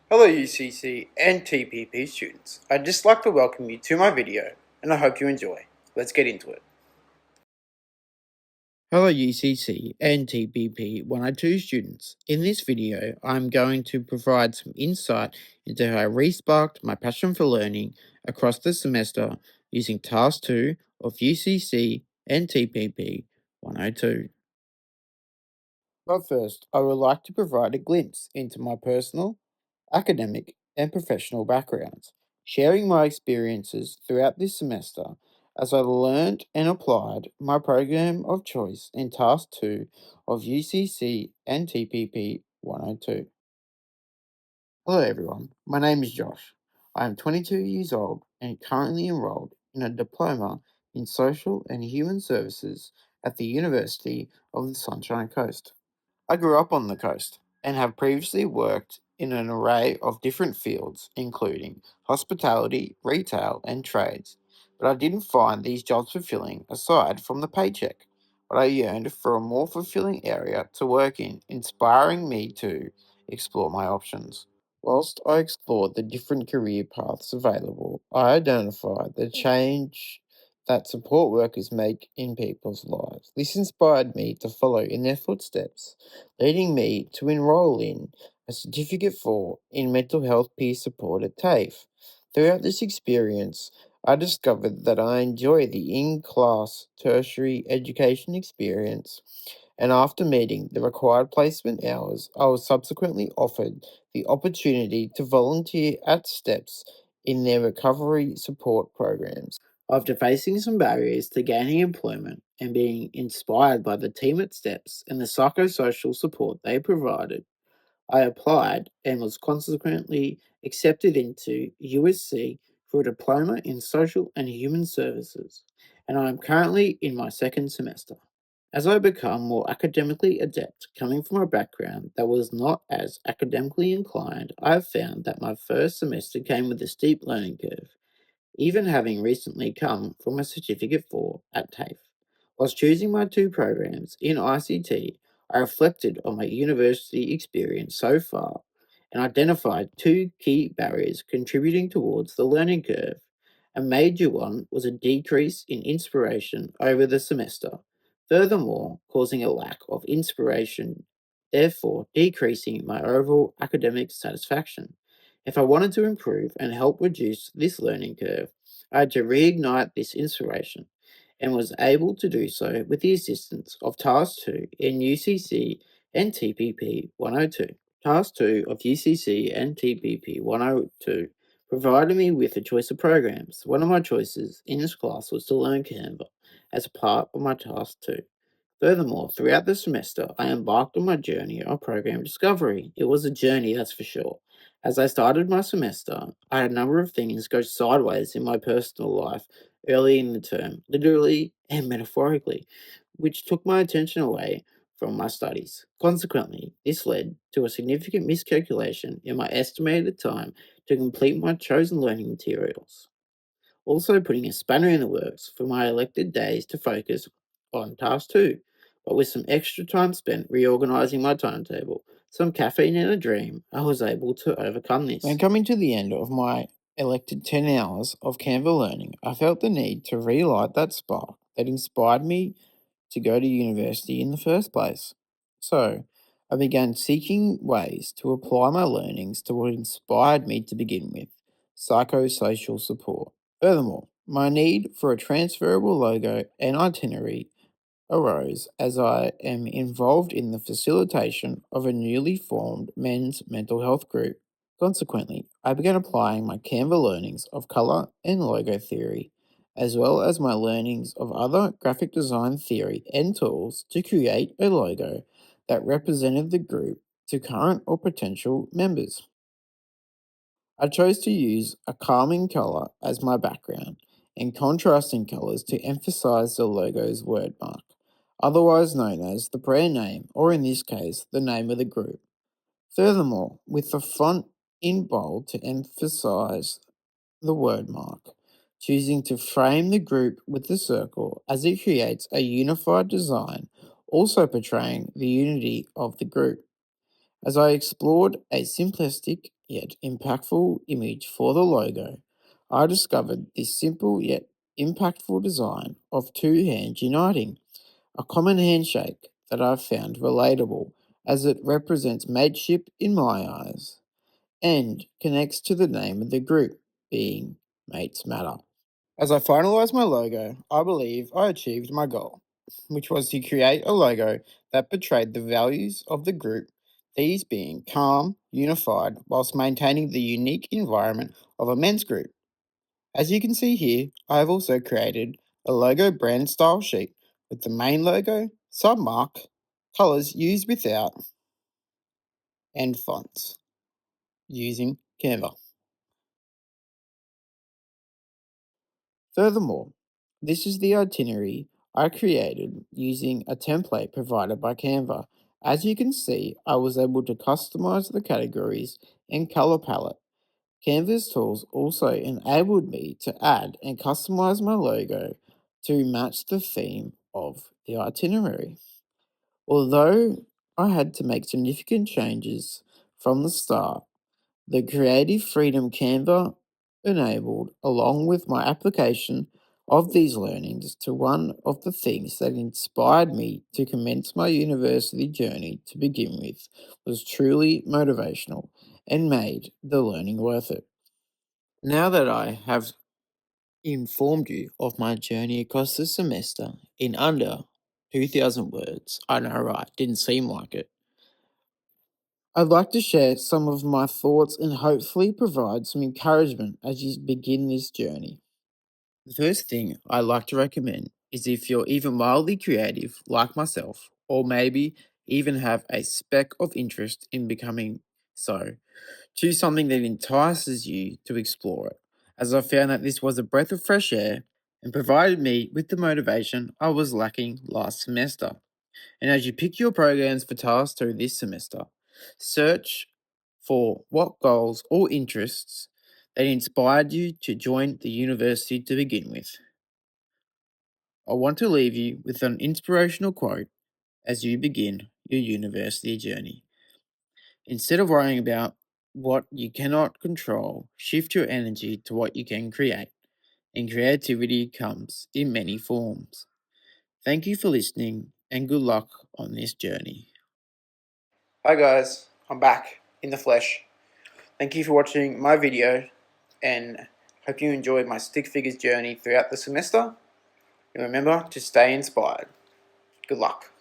Hello UCC and TPP students. I'd just like to welcome you to my video and I hope you enjoy. Let's get into it. Hello UCC and TPP 102 students. In this video, I'm going to provide some insight into how I resparked my passion for learning across the semester using Task 2 of UCC and TPP 102. But first, I would like to provide a glimpse into my personal, academic, and professional backgrounds, sharing my experiences throughout this semester as I learned and applied my program of choice in Task 2 of UCC and TPP 102. Hello everyone, my name is Josh. I am 22 years old and currently enrolled in a diploma in Social and Human Services at the University of the Sunshine Coast. I grew up on the coast and have previously worked in an array of different fields, including hospitality, retail, and trades, but I didn't find these jobs fulfilling aside from the paycheck. But I yearned for a more fulfilling area to work in, inspiring me to explore my options. Whilst I explored the different career paths available, I identified the change that support workers make in people's lives. This inspired me to follow in their footsteps, leading me to enroll in a certificate for in mental health peer support at TAFE. Throughout this experience, I discovered that I enjoy the in-class tertiary education experience, and after meeting the required placement hours, I was subsequently offered the opportunity to volunteer at STEPS in their recovery support programs. After facing some barriers to gaining employment and being inspired by the team at STEPS and the psychosocial support they provided, I applied and was consequently accepted into USC for a diploma in social and human services, and I am currently in my second semester. As I become more academically adept, coming from a background that was not as academically inclined, I have found that my first semester came with a steep learning curve, even having recently come from a certificate for at TAFE. Whilst choosing my two programs in ICT, I reflected on my university experience so far and identified two key barriers contributing towards the learning curve. A major one was a decrease in inspiration over the semester, furthermore, causing a lack of inspiration, therefore, decreasing my overall academic satisfaction. If I wanted to improve and help reduce this learning curve, I had to reignite this inspiration and was able to do so with the assistance of Task 2 in UCC and TPP 102. Task 2 of UCC and TPP 102 provided me with a choice of programs. One of my choices in this class was to learn Canva as a part of my Task 2. Furthermore, throughout the semester, I embarked on my journey of program discovery. It was a journey, that's for sure. As I started my semester, I had a number of things go sideways in my personal life early in the term, literally and metaphorically, which took my attention away from my studies. Consequently, this led to a significant miscalculation in my estimated time to complete my chosen learning materials, also putting a spanner in the works for my elected days to focus on task 2. But with some extra time spent reorganizing my timetable, some caffeine and a dream, I was able to overcome this. When coming to the end of my elected 10 hours of Canva learning, I felt the need to relight that spark that inspired me to go to university in the first place. So, I began seeking ways to apply my learnings to what inspired me to begin with psychosocial support. Furthermore, my need for a transferable logo and itinerary arose as I am involved in the facilitation of a newly formed men's mental health group. Consequently, I began applying my Canva learnings of color and logo theory, as well as my learnings of other graphic design theory and tools to create a logo that represented the group to current or potential members. I chose to use a calming color as my background and contrasting colors to emphasize the logo's wordmark, otherwise known as the brand name, or in this case, the name of the group. Furthermore, with the font in bold to emphasize the wordmark, choosing to frame the group with the circle as it creates a unified design, also portraying the unity of the group. As I explored a simplistic yet impactful image for the logo, I discovered this simple yet impactful design of two hands uniting, a common handshake that I've found relatable as it represents mateship in my eyes and connects to the name of the group, being Mates Matter. As I finalised my logo, I believe I achieved my goal, which was to create a logo that portrayed the values of the group, these being calm, unified, whilst maintaining the unique environment of a men's group. As you can see here, I have also created a logo brand style sheet with the main logo, submark, colours used without, and fonts using Canva. Furthermore, this is the itinerary I created using a template provided by Canva. As you can see, I was able to customize the categories and color palette. Canva's tools also enabled me to add and customize my logo to match the theme of the itinerary. Although I had to make significant changes from the start, the creative freedom Canva enabled, along with my application of these learnings to one of the things that inspired me to commence my university journey to begin with, was truly motivational and made the learning worth it. Now that I have informed you of my journey across the semester in under 2,000 words, I know, right? Didn't seem like it. I'd like to share some of my thoughts and hopefully provide some encouragement as you begin this journey. The first thing I like to recommend is if you're even mildly creative, like myself, or maybe even have a speck of interest in becoming so, choose something that entices you to explore it, as I found that this was a breath of fresh air and provided me with the motivation I was lacking last semester. And as you pick your programs for task 2 this semester, search for what goals or interests that inspired you to join the university to begin with. I want to leave you with an inspirational quote as you begin your university journey. Instead of worrying about what you cannot control, shift your energy to what you can create, and creativity comes in many forms. Thank you for listening and good luck on this journey. Hi guys, I'm back in the flesh. Thank you for watching my video and hope you enjoyed my stick figures journey throughout the semester. And remember to stay inspired. Good luck.